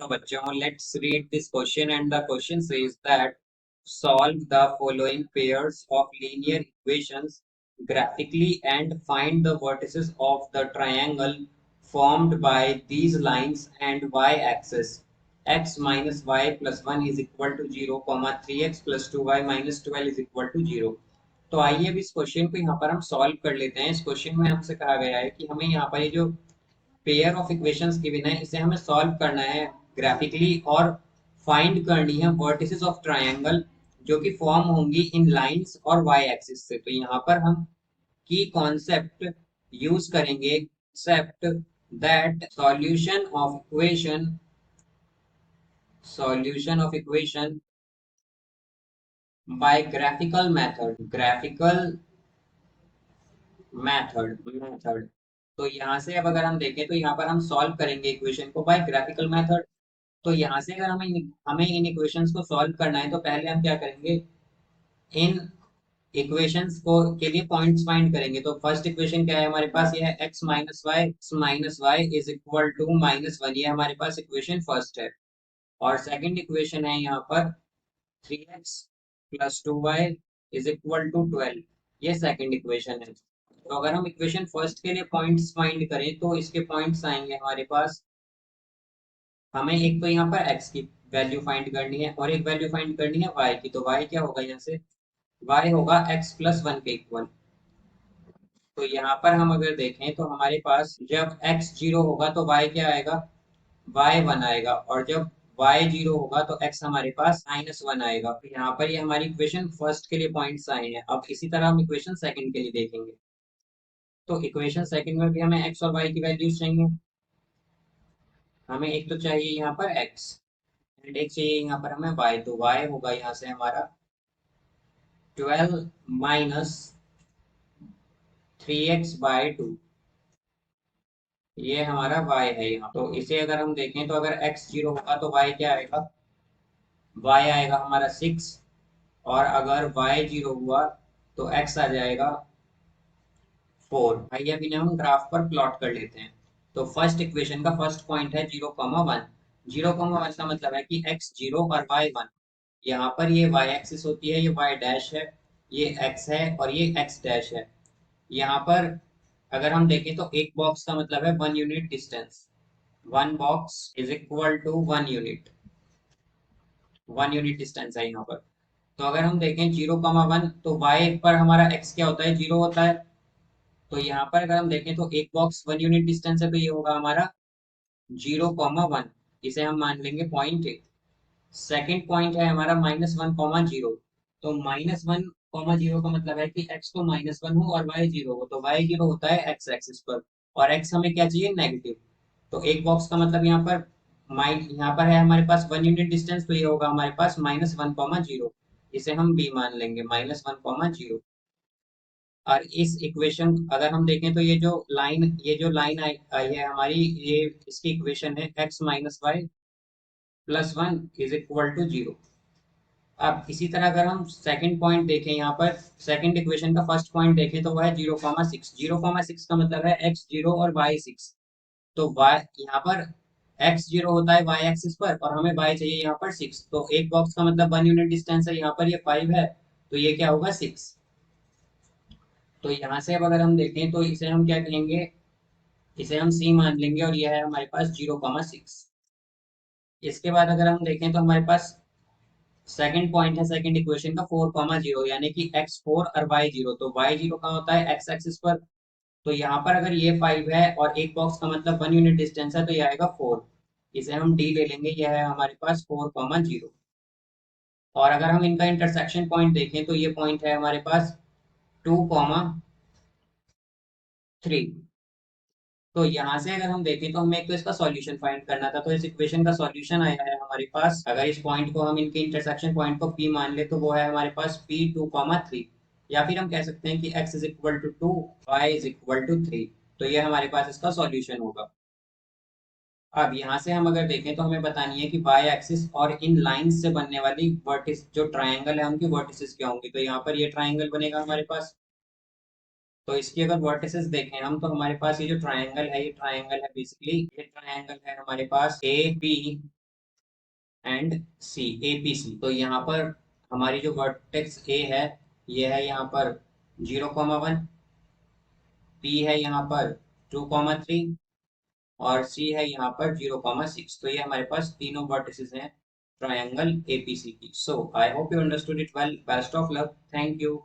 तो बच्चों let's read this question and the question says that solve the following pairs of linear equations graphically and find the vertices of the triangle formed by these lines and y-axis x minus y plus 1 is equal to 0, 3x plus 2y minus 12 is equal to 0। तो आइए अब इस question को यहाँ पर हम solve कर लेते हैं। इस क्वेश्चन में हमसे कहा गया है कि हमें यहाँ पर ये जो पेयर ऑफ इक्वेशंस गिवन है इसे हमें सॉल्व करना है ग्राफिकली और फाइंड करनी है वर्टिसेस ऑफ ट्रायंगल जो कि फॉर्म होंगी इन लाइंस और वाई एक्सिस से। तो यहाँ पर हम की कॉन्सेप्ट यूज करेंगे, accept that solution of equation by graphical method. तो यहाँ से अब अगर हम देखें तो यहाँ पर हम सॉल्व करेंगे इक्वेशन को बाय ग्राफिकल मेथड। तो यहाँ से अगर हमें हमें इन इक्वेशंस को सॉल्व करना है तो पहले हम क्या करेंगे, इन इक्वेशंस को के लिए पॉइंट्स फाइंड करेंगे। तो फर्स्ट इक्वेशन क्या है हमारे पास, ये है x minus y is equal to -1, ये हमारे पास इक्वेशन फर्स्ट है। और सेकंड इक्वेशन है यहाँ पर 3x plus 2y is equal to 12, ये सेकंड इक्वेशन है। तो अगर हम इक्वेशन फर्स्ट के लिए पॉइंट्स फाइंड करें तो इसके पॉइंट्स आएंगे हमारे पास, हमें एक तो यहाँ पर x की वैल्यू फाइंड करनी है और एक वैल्यू फाइंड करनी है y की। तो y क्या होगा, यहाँ से y होगा x प्लस 1 के इक्वल। तो यहाँ पर हम अगर देखें तो हमारे पास जब x 0 होगा तो y क्या आएगा, y 1 आएगा, और जब y 0 होगा तो x हमारे पास -1 आएगा। तो यहाँ पर ये हमारी इक्वेशन फर्स्ट के लिए पॉइंट्स आए हैं। अब इसी तरह हम इक्वेशन सेकंड के लिए देखेंगे। तो इक्वेशन सेकंड में भी हमें x और y की वैल्यूज चाहिए। हमें एक तो चाहिए यहाँ पर x एंड एक चाहिए यहाँ पर हमें y। तो y होगा यहाँ से हमारा 12 माइनस 3x/2, ये हमारा y है यहाँ। तो इसे अगर हम देखें तो अगर x 0 होगा तो y क्या आएगा, y आएगा हमारा 6, और अगर y 0 हुआ तो x आ जाएगा 4। आइए अब इन्हें हम ग्राफ पर प्लॉट कर लेते हैं। तो फर्स्ट इक्वेशन का फर्स्ट पॉइंट है 0,1। 0,1 का मतलब है कि x 0 और y 1। यहाँ पर ये y एक्सिस होती है, ये y डैश है, ये x है और ये x डैश है। यहाँ पर अगर हम देखें तो एक बॉक्स का मतलब है 1 unit distance, 1 box is equal to 1 unit, 1 unit distance है यहाँ पर। तो अगर हम देखें 0,1 तो y पर हमारा x क्या होता है, 0 होता है। तो यहाँ पर अगर हम देखें तो एक बॉक्स 1 यूनिट डिस्टेंस है, तो ये होगा हमारा 0,1, इसे हम मान लेंगे पॉइंट ए। सेकेंड पॉइंट है हमारा -1,0। तो -1,0 का मतलब है कि x को -1 हो और y 0 हो। तो y 0 होता है x एक्सिस पर, और x हमें क्या चाहिए, नेगेटिव। तो एक बॉक्स का मतलब यहाँ पर है हमारे पास 1 यूनिट डिस्टेंस, तो ये होगा हमारे पास -1,0। इसे हम b मान लेंगे, -1,0। और इस इक्वेशन अगर हम देखें तो ये जो लाइन आई है हमारी, ये इसकी इक्वेशन है x minus y plus 1 is equal to 0। अब इसी तरह अगर हम सेकंड पॉइंट देखें, यहाँ पर सेकंड इक्वेशन का फर्स्ट पॉइंट देखें तो वह है 0,6। 0,6 का मतलब है x 0 और y 6। तो y यहाँ पर x 0 होता है y एक्सिस पर और हमें y चाहिए यहाँ पर 6। तो एक बॉक्स का मतलब 1 यूनिट डिस्टेंस है, यहाँ पर ये 5 है, तो ये क्या होगा 6। तो यहाँ से अब अगर हम देखें तो इसे हम क्या कहेंगे, इसे हम c मान लेंगे, और यह है हमारे पास 0,6। इसके बाद अगर हम देखें तो हमारे पास सेकंड पॉइंट है सेकंड इक्वेशन का 4,0, यानी कि x4 और y0। तो y0 का होता है x एक्सिस पर। तो यहाँ पर अगर ये 5 है और एक बॉक्स का मतलब 1 यूनिट डिस्टेंस है, तो ये आएगा 4। इसे हम d ले लेंगे, यह है हमारे पास 4,0। और अगर हम इनका इंटरसेक्शन पॉइंट देखें तो ये पॉइंट है हमारे पास 2,3। तो यहाँ से अगर हम देखें तो हमें एक तो इसका सॉल्यूशन फाइंड करना था। तो इस इक्वेशन का सॉल्यूशन आया है हमारे पास, अगर इस पॉइंट को हम इनके इंटरसेक्शन पॉइंट को P मान ले तो वो है हमारे पास P2,3। या फिर हम कह सकते हैं कि x is equal to 2, y is equal to 3। तो ये हमारे पास इसका सॉल्यूशन होगा। अब यहाँ से हम अगर देखें तो हमें बतानी है कि y एक्सिस और इन लाइंस से बनने वाली वर्टिस जो ट्राइंगल है उनकी वर्टिसेस क्या होंगी। तो यहाँ पर ये ट्राइंगल बनेगा हमारे पास। तो इसकी अगर वर्टिसेस देखें हम तो हमारे पास ये जो ट्रायंगल है, ये ट्रायंगल है बेसिकली, ये ट्रायंगल है हमारे पास A B and C, APC. तो यहाँ पर हमारी जो वर्टेक्स ए है, ये है यहाँ पर 0,1, पी है यहाँ पर 2,3 और सी है यहाँ पर 0,6। तो ये हमारे पास तीनों वर्टिसेस हैं ट्रायंगल एपीसी की। So I hope you understood it well. Best of luck. Thank you.